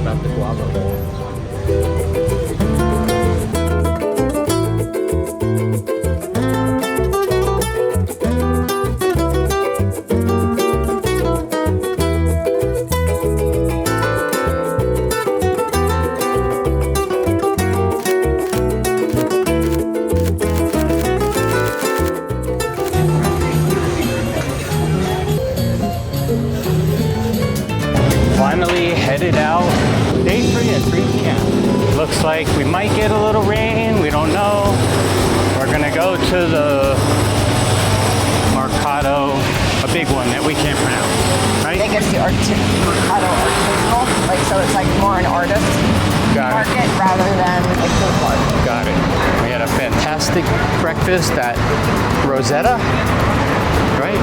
about the guava bowl. Finally headed out. Day 3 at 3 p.m. Looks like we might get a little rain. We don't know. We're gonna go to the Mercado, a big one that we can't pronounce, right? I think it's the Mercado Artisanal, like so it's like more an artist market rather than a food market. Got it. We had a fantastic breakfast at Rosetta, right?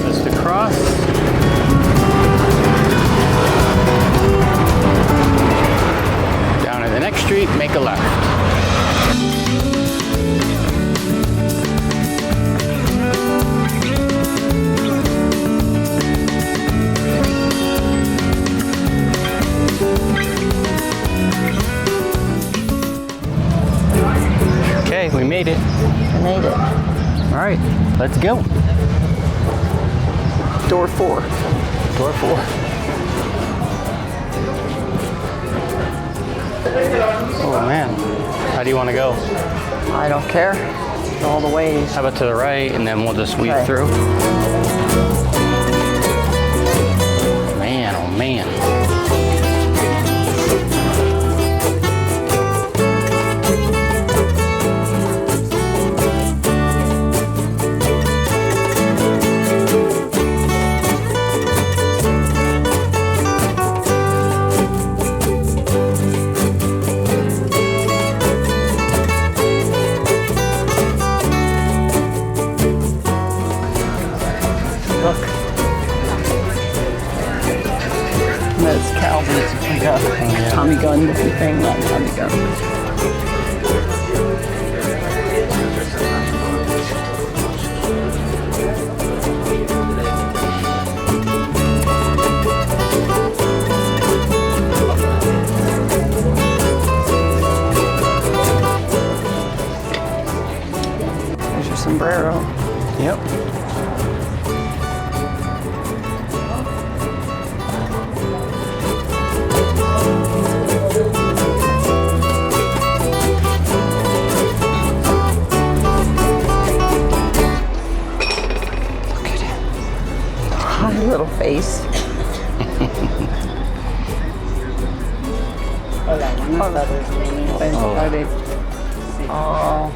Just across. Down in the next street, make a left. Okay, we made it. I made it. All right, let's go. Door 4. Door 4. Oh man, how do you want to go? I don't care. All the ways. How about to the right, and then we'll just weave through? Man, oh man. That's Calvin's like a Tommy gun looking thing, not Tommy gun. There's your sombrero. Yep. Little face. Oh,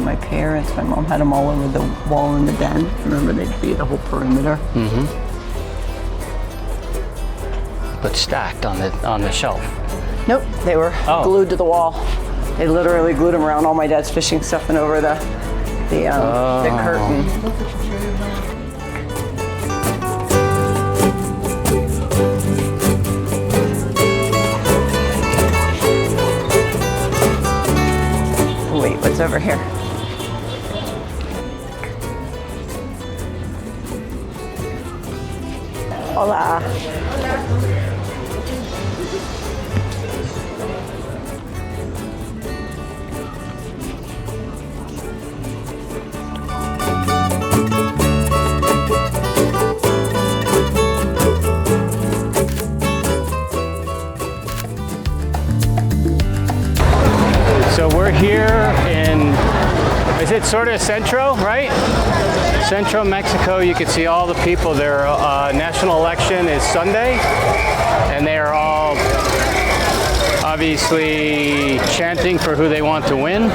my parents, my mom had them all over the wall in the den. Remember, they'd be the whole perimeter. Mm-hmm. But stacked on the shelf. Nope, they were glued to the wall. They literally glued them around all my dad's fishing stuff and over the curtain. Wait, what's over here? Hola. So we're here in, is it sort of Centro, right? Central Mexico. You can see all the people. Their national election is Sunday, and they are all obviously chanting for who they want to win.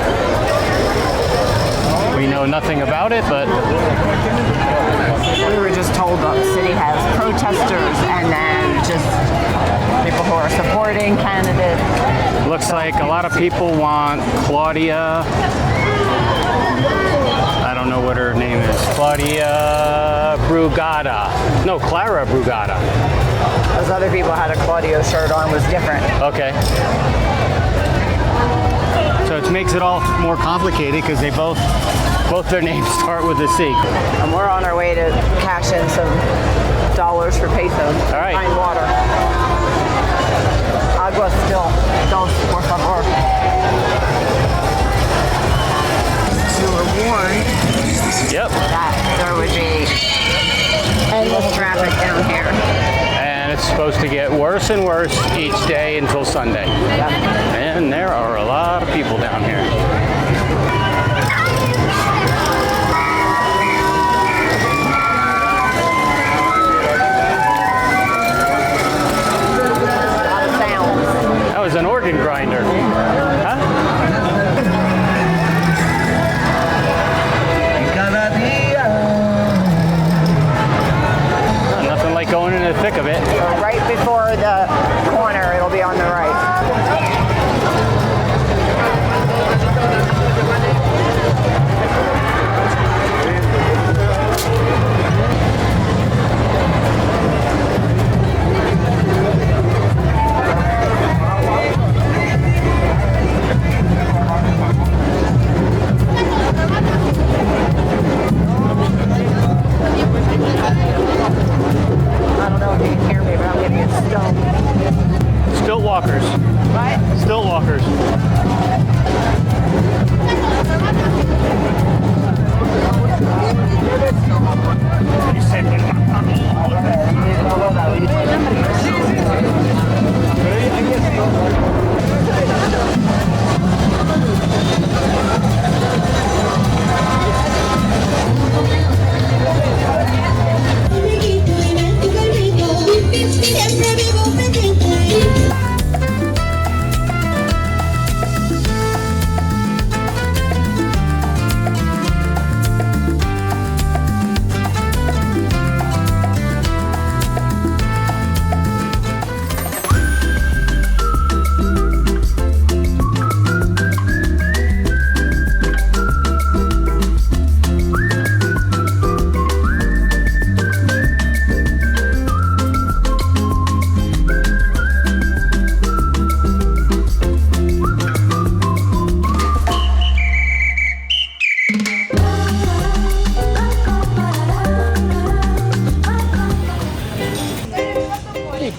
We know nothing about it, but we were just told the city has protesters and then just people who are supporting candidates. Looks like a lot of people want Claudia. I don't know what her name is. Claudia Brugada. No, Clara Brugada. Those other people had a Claudio shirt on, was different. Okay. So it makes it all more complicated because they both their names start with a C. And we're on our way to cash in some dollars for pesos. All right. Find water. supposed to get worse and worse each day until Sunday. And there are a lot of people down here. That was an organ grinder. Huh? Oh, nothing like going in the thick of it. Right before the corner, it'll be on the right. I don't know if you can hear me, but I'm going to get stoned. Stilt walkers. What? Stilt walkers.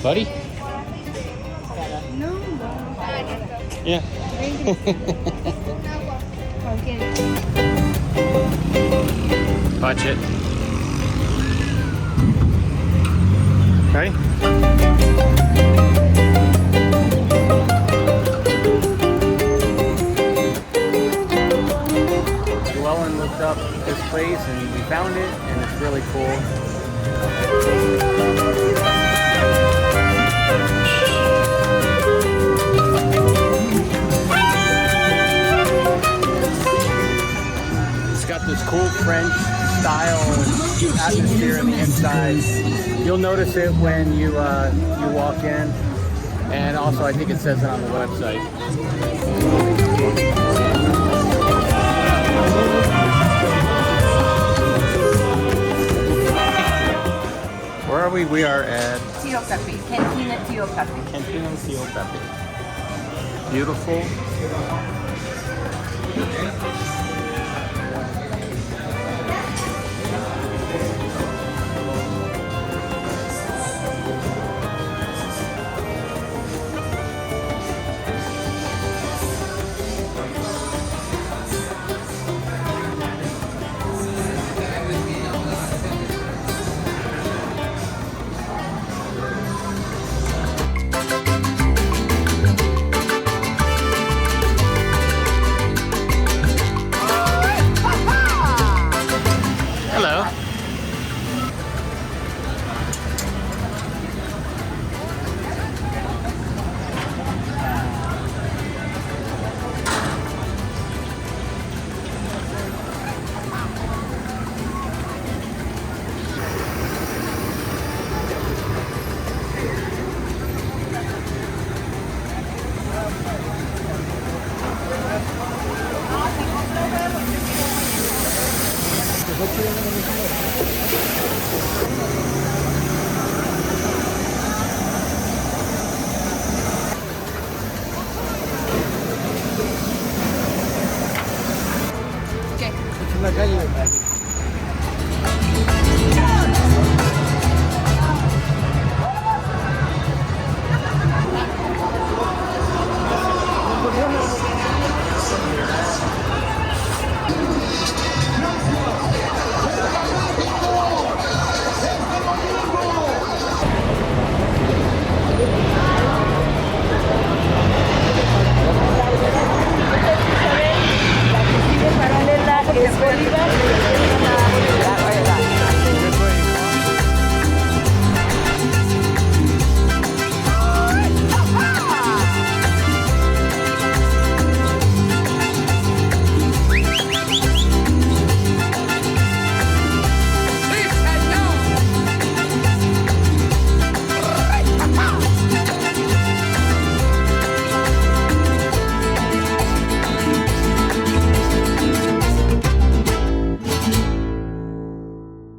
Buddy? No. Yeah. Watch it. Ready? Llewellyn looked up this place and we found it, and it's really cool. It's got this cool French style atmosphere on the inside. You'll notice it when you walk in, and also I think it says it on the website. Where are we? We are at Tio Pepe. Cantina Tio Pepe. Cantina Tio Pepe. Beautiful.